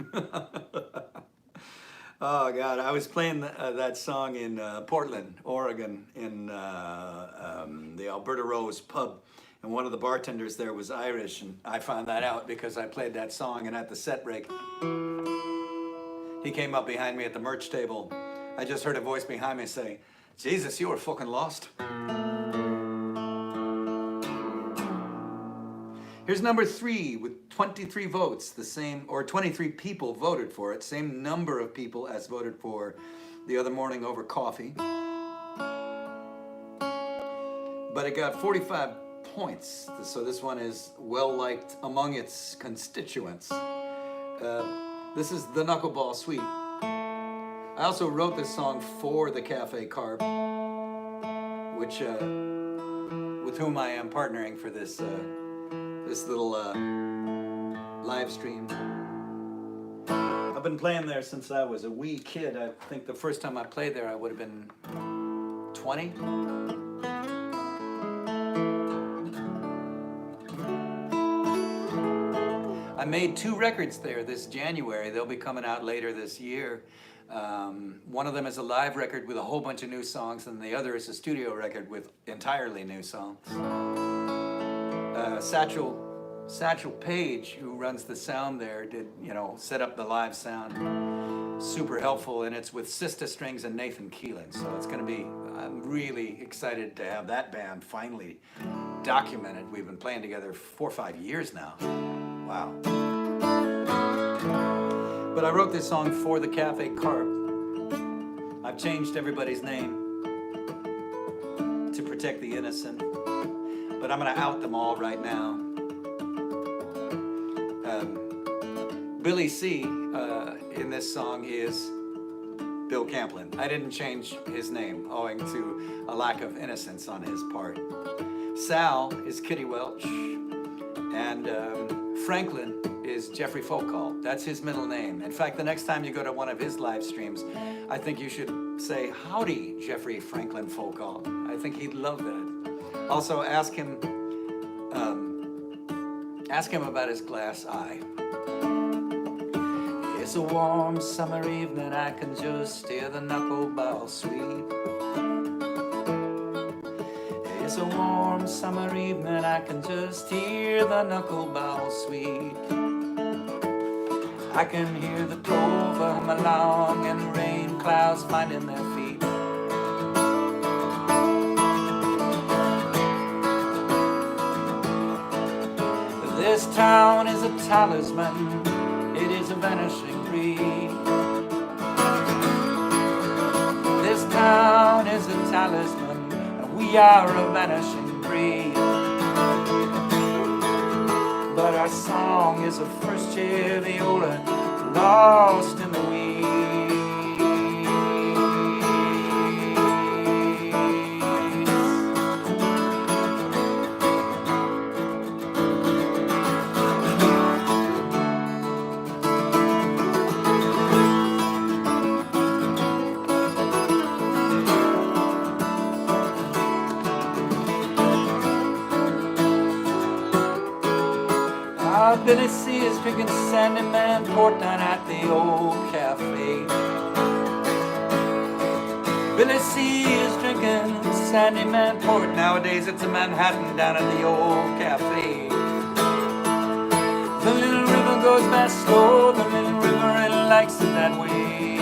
Oh God, I was playing that song in Portland, Oregon, in the Alberta Rose pub, and one of the bartenders there was Irish, and I found that out because I played that song, and at the set break, he came up behind me at the merch table. I just heard a voice behind me say, "Jesus, you were fucking lost." Here's number 3 with 23 votes, the same, or 23 people voted for it, same number of people as voted for The Other Morning Over Coffee. But it got 45 points, so this one is well liked among its constituents. This is the Knuckleball Suite. I also wrote this song for the Cafe Carp, which with whom I am partnering for this little live stream. I've been playing there since I was a wee kid. I think the first time I played there I would have been 20. I made 2 records there this January. They'll be coming out later this year. One of them is a live record with a whole bunch of new songs, and the other is a studio record with entirely new songs. Satchel Paige, who runs the sound there, did, set up the live sound. Super helpful, and it's with Sista Strings and Nathan Keelan. So it's going to be, I'm really excited to have that band finally documented. We've been playing together 4 or 5 years now. Wow. But I wrote this song for the Cafe Carp. I've changed everybody's name to protect the innocent, but I'm going to out them all right now. Billy C. In this song is Bill Camplin. I didn't change his name owing to a lack of innocence on his part. Sal is Kitty Welch, and Franklin is Jeffrey Folkall. That's his middle name. In fact, the next time you go to one of his live streams, I think you should say, "Howdy, Jeffrey Franklin Folkall." I think he'd love that. Also, ask him about his glass eye. It's a warm summer evening, I can just hear the Knuckleball Suite. It's a warm summer evening, I can just hear the Knuckleball Suite. I can hear the clover hum along and rain clouds finding their feet. This town is a talisman, it is a vanishing breed. This town is a talisman, and we are a vanishing breed. But our song is a first chair viola lost in the weeds. Billy C is drinking Sandyman port down at the old cafe. Billy C is drinking Sandyman port. Nowadays it's a Manhattan down at the old cafe. The little river goes by slow, the little river, it likes it that way.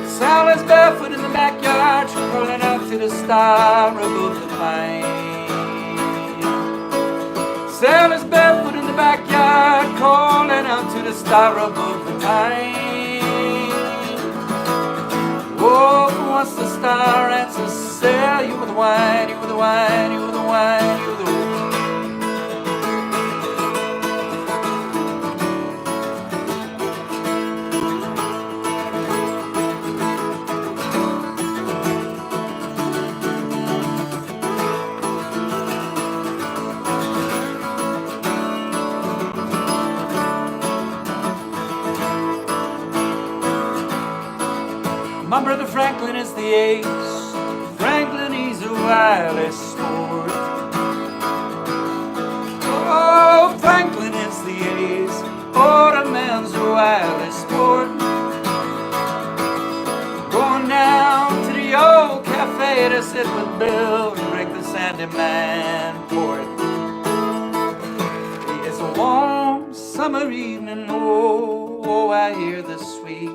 Sal is barefoot in the backyard, crawling out to the star above the pine. Sal is barefoot in the backyard, calling out to the star above the pine. Oh, for once the star answers, Sal, you were the wine, you were the wine, you were the wine, you were the wine. My brother Franklin is the ace. Franklin, he's a wily sport. Oh, Franklin is the ace. Oh, the man's a wily sport. Going down to the old cafe to sit with Bill and drink the Sandyman port. It's a warm summer evening. Oh, I hear the sweet.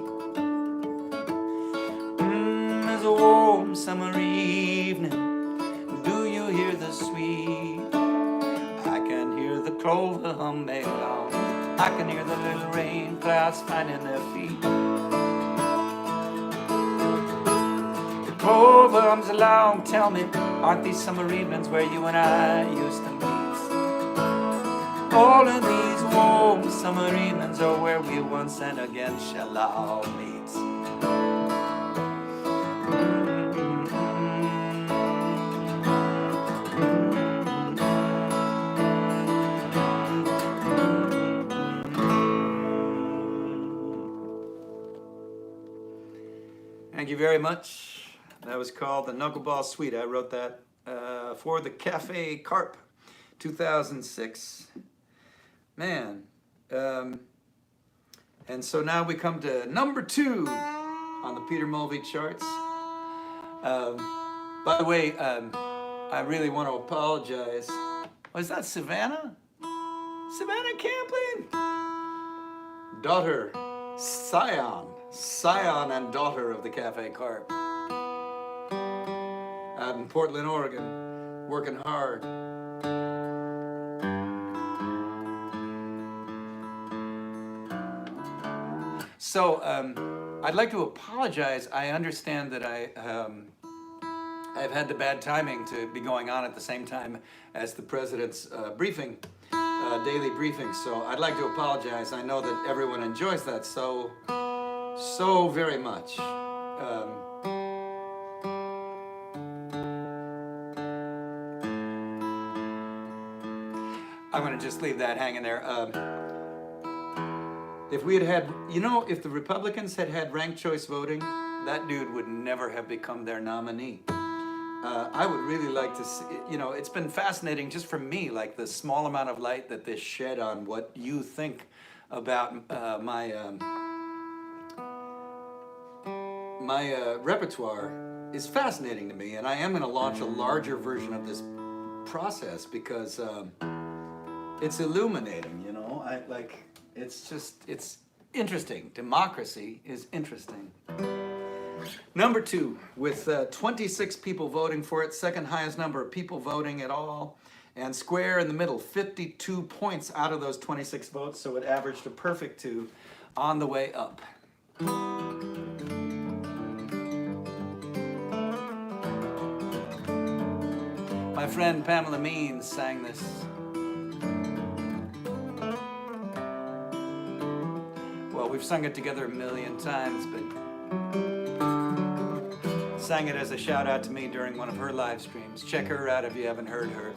It's a warm summer evening. Do you hear the sweet? I can hear the clover hum along. I can hear the little rain clouds finding their feet. The clover hums along. Tell me, aren't these summer evenings where you and I used to meet? All of these warm summer evenings are where we once and again shall all meet. Thank you very much. That was called the Knuckleball Suite. I wrote that for the Cafe Carp, 2006. Man. And so now we come to number 2 on the Peter Mulvey charts. By the way, I really want to apologize. Was that Savannah? Savannah Camplin? Daughter, Scion and daughter of the Cafe Carp. Out in Portland, Oregon, working hard. So, I'd like to apologize. I understand that I've had the bad timing to be going on at the same time as the president's briefing, daily briefing. So I'd like to apologize. I know that everyone enjoys that so very much. I'm going to just leave that hanging there. If we had, if the Republicans had ranked choice voting, that dude would never have become their nominee. I would really like to see, it's been fascinating just for me, like the small amount of light that this shed on what you think about my repertoire is fascinating to me. And I am going to launch a larger version of this process because it's illuminating, it's interesting. Democracy is interesting. Number 2, with 26 people voting for it, second highest number of people voting at all, and square in the middle, 52 points out of those 26 votes, so it averaged a perfect 2 on the way up. My friend Pamela Means sang this. Well, we've sung it together a million times, but sang it as a shout out to me during one of her live streams. Check her out if you haven't heard her.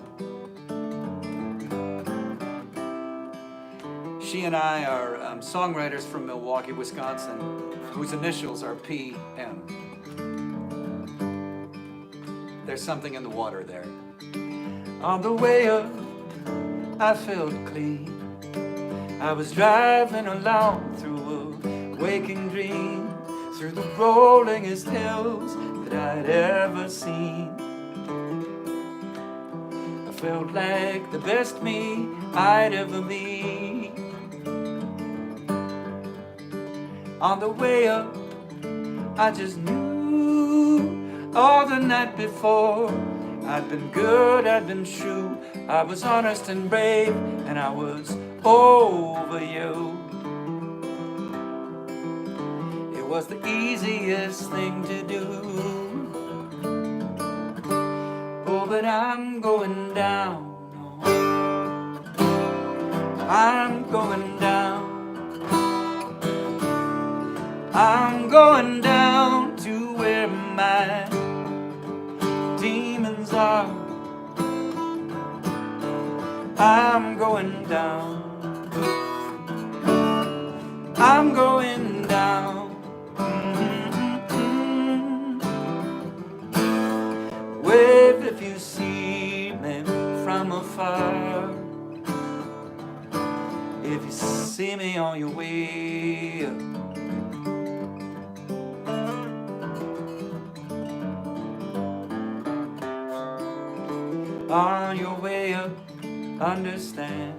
She and I are songwriters from Milwaukee, Wisconsin, whose initials are PM. There's something in the water there. On the way up I felt clean. I was driving along through a waking dream, through the rollingest hills that I'd ever seen. I felt like the best me I'd ever be. On the way up, I just knew all the night before I'd been good, I'd been true, I was honest and brave, and I was over you. It was the easiest thing to do. Oh, but I'm going down. I'm going down. I'm going down to where my demons are. I'm going down. I'm going down. Wave if you see me from afar. If you see me on your way up. On your way up, understand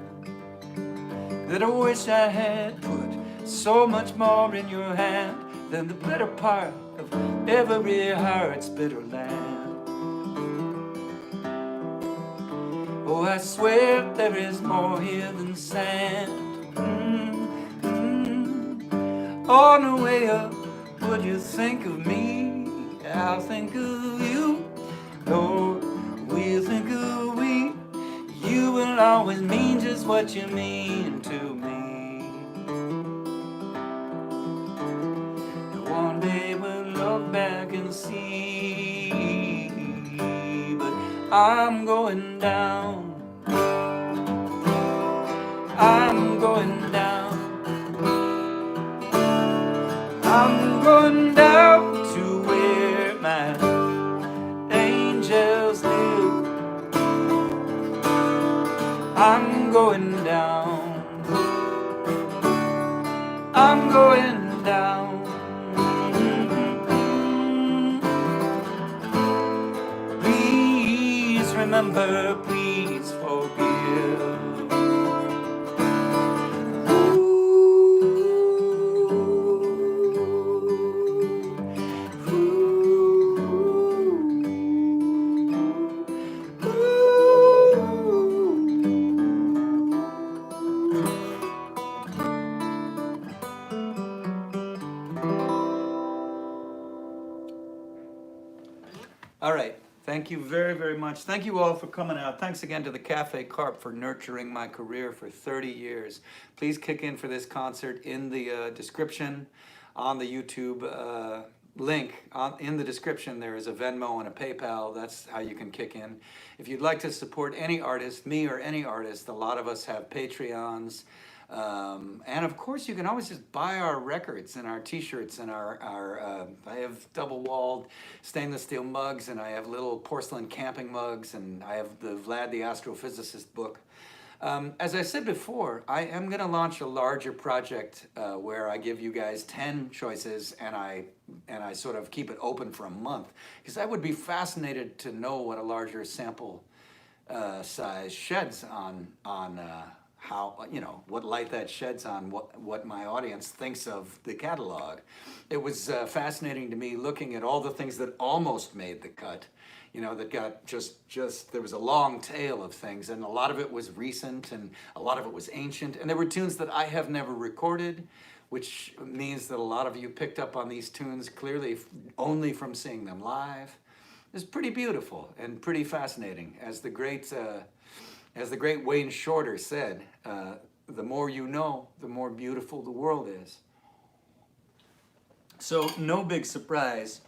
that I wish I had put so much more in your hand than the better part of every heart's bitter land. Oh, I swear there is more here than sand. On the way up, would you think of me? I'll think of you. Lord, we'll think of we. You will always mean just what you mean to me. And one day we'll look back and see. But I'm going down. I'm going down. I'm going down to where my angels live. I'm going down. I'm going down. Please remember, please forgive. All right. Thank you very, very much. Thank you all for coming out. Thanks again to the Cafe Carp for nurturing my career for 30 years. Please kick in for this concert in the description on the YouTube link. In the description, there is a Venmo and a PayPal. That's how you can kick in. If you'd like to support any artist, me or any artist, a lot of us have Patreons. And of course, you can always just buy our records and our T-shirts and I have double-walled stainless steel mugs, and I have little porcelain camping mugs, and I have the Vlad the Astrophysicist book. As I said before, I am going to launch a larger project where I give you guys 10 choices, and I sort of keep it open for a month, because I would be fascinated to know what a larger sample size sheds on how, you know, what light that sheds on what my audience thinks of the catalog. It was fascinating to me looking at all the things that almost made the cut, you know, that got just there was a long tail of things, and a lot of it was recent and a lot of it was ancient, and there were tunes that I have never recorded, which means that a lot of you picked up on these tunes clearly only from seeing them live. It's pretty beautiful and pretty fascinating. As the great Wayne Shorter said, the more you know, the more beautiful the world is. So no big surprise,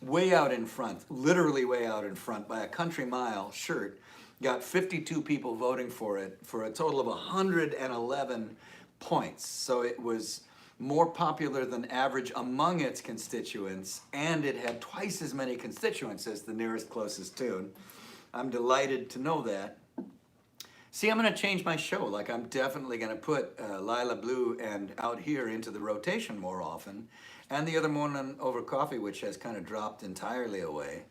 way out in front, literally way out in front by a country mile, Shirt got 52 people voting for it for a total of 111 points. So it was more popular than average among its constituents, and it had twice as many constituents as the nearest closest tune. I'm delighted to know that. See, I'm going to change my show. Like, I'm definitely going to put Lila Blue and Out Here into the rotation more often. And the other morning over coffee, which has kind of dropped entirely away.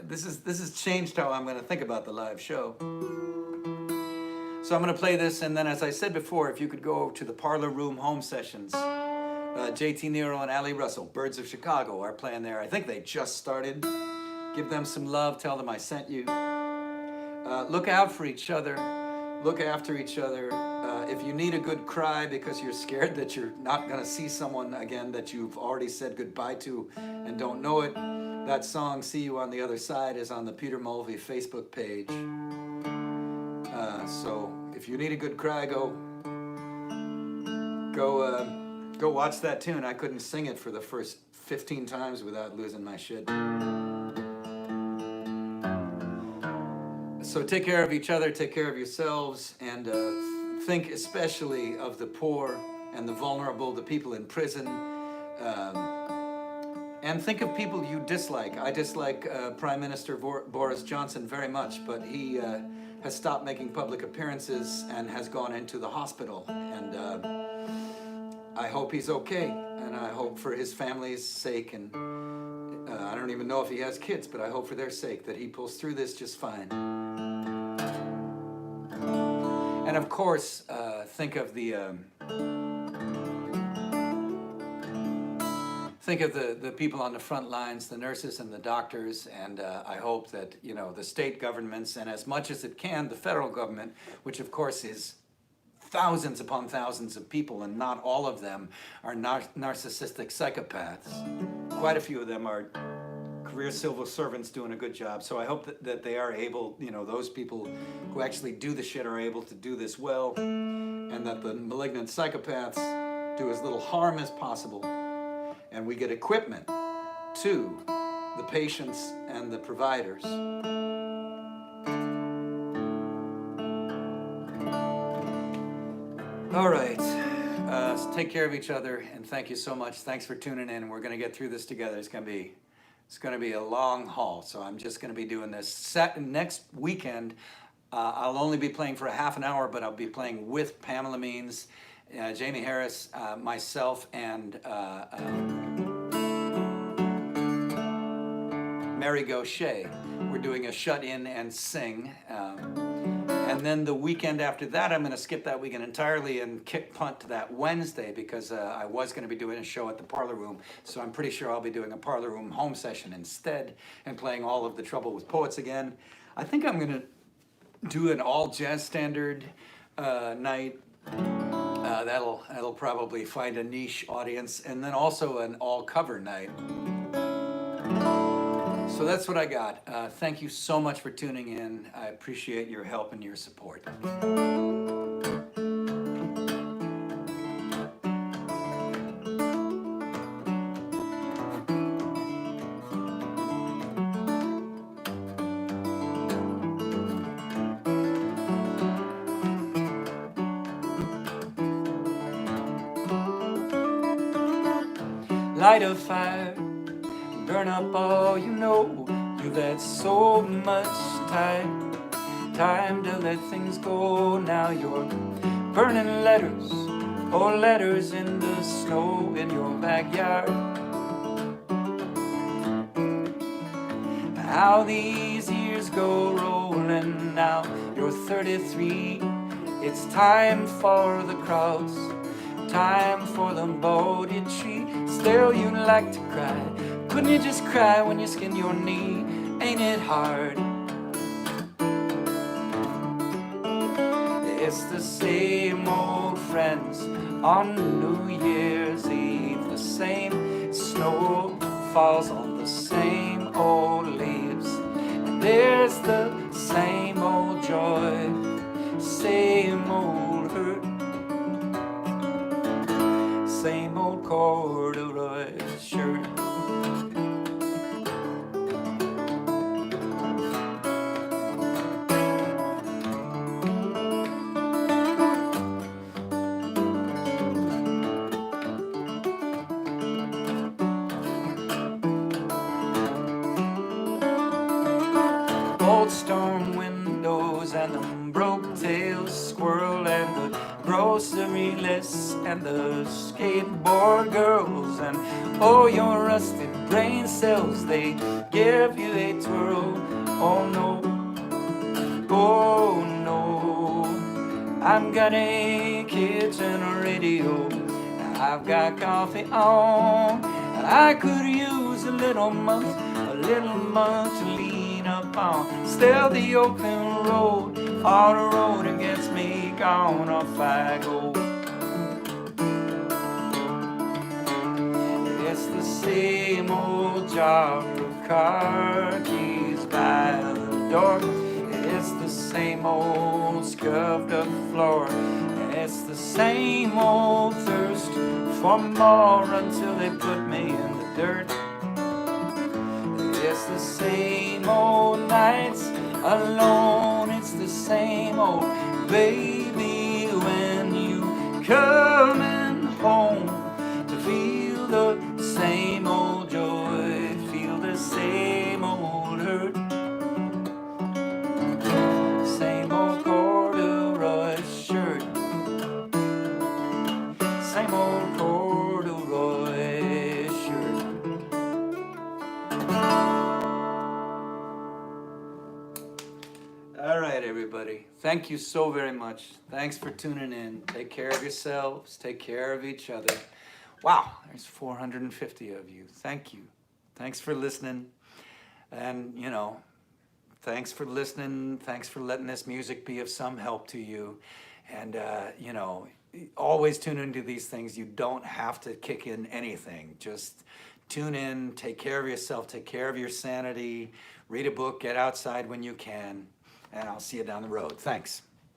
This has changed how I'm going to think about the live show. So I'm going to play this, and then as I said before, if you could go to the Parlor Room Home Sessions, JT Nero and Ali Russell, Birds of Chicago, are playing there. I think they just started. Give them some love. Tell them I sent you. Look out for each other. Look after each other. If you need a good cry because you're scared that you're not going to see someone again that you've already said goodbye to and don't know it, that song, See You on the Other Side, is on the Peter Mulvey Facebook page. So if you need a good cry, go watch that tune. I couldn't sing it for the first 15 times without losing my shit. So take care of each other, take care of yourselves, and think especially of the poor and the vulnerable, the people in prison, and think of people you dislike. I dislike Prime Minister Boris Johnson very much, but he has stopped making public appearances and has gone into the hospital. And I hope he's okay, and I hope for his family's sake, and I don't even know if he has kids, but I hope for their sake that he pulls through this just fine. And of course, think of the people on the front lines, the nurses and the doctors, and I hope that, you know, the state governments, and as much as it can, the federal government, which of course is thousands upon thousands of people, and not all of them are narcissistic psychopaths. Quite a few of them are career civil servants doing a good job. So I hope that they are able, you know, those people who actually do the shit are able to do this well, and that the malignant psychopaths do as little harm as possible, and we get equipment to the patients and the providers. All right, so take care of each other, and thank you so much. Thanks for tuning in. We're going to get through this together. It's going to be a long haul, so I'm just going to be doing this. Next weekend, I'll only be playing for a half an hour, but I'll be playing with Pamela Means, Jamie Harris, myself, and Mary Gaucher. We're doing a shut-in and sing. And then the weekend after that, I'm going to skip that weekend entirely and kick punt to that Wednesday, because I was going to be doing a show at the Parlor Room. So I'm pretty sure I'll be doing a Parlor Room home session instead and playing all of the Trouble with Poets again. I think I'm going to do an all jazz standard night. That'll probably find a niche audience, and then also an all cover night. So that's what I got. Thank you so much for tuning in. I appreciate your help and your support. Light a fire, burn up all you know. You've had so much time to let things go. Now you're burning letters, or letters in the snow in your backyard. How these years go rolling now. You're 33, it's time for the cross, time for the boated tree. Still you'd like to cry. Couldn't you just cry when you skinned your knee? Ain't it hard? It's the same old friends on New Year's Eve. The same snow falls on the same old leaves, and there's the same old joy, same old hurt, same old corduroy shirt. Old storm wind windows and the broke-tailed squirrel and the grocery list and the skateboard girls and oh, your rusted brain cells, they give you a twirl. Oh no, oh no, I've got a kitchen radio, I've got coffee on, I could use a little munch to lean up on. Still the open road, all the road against me, gone off I go. It's the same old jar of car keys by the door. It's the same old scuffed up floor. It's the same old thirst for more until they put me in the dirt. It's the same old nights alone. It's the same old baby when you coming home to feel the same old joy, feel the same old hurt. Same old corduroy shirt, same old corduroy shirt. All right, everybody. Thank you so very much. Thanks for tuning in. Take care of yourselves. Take care of each other. Wow, there's 450 of you. Thank you. Thanks for listening. And, you know, thanks for listening. Thanks for letting this music be of some help to you. And, you know, always tune into these things. You don't have to kick in anything. Just tune in, take care of yourself, take care of your sanity, read a book, get outside when you can, and I'll see you down the road. Thanks.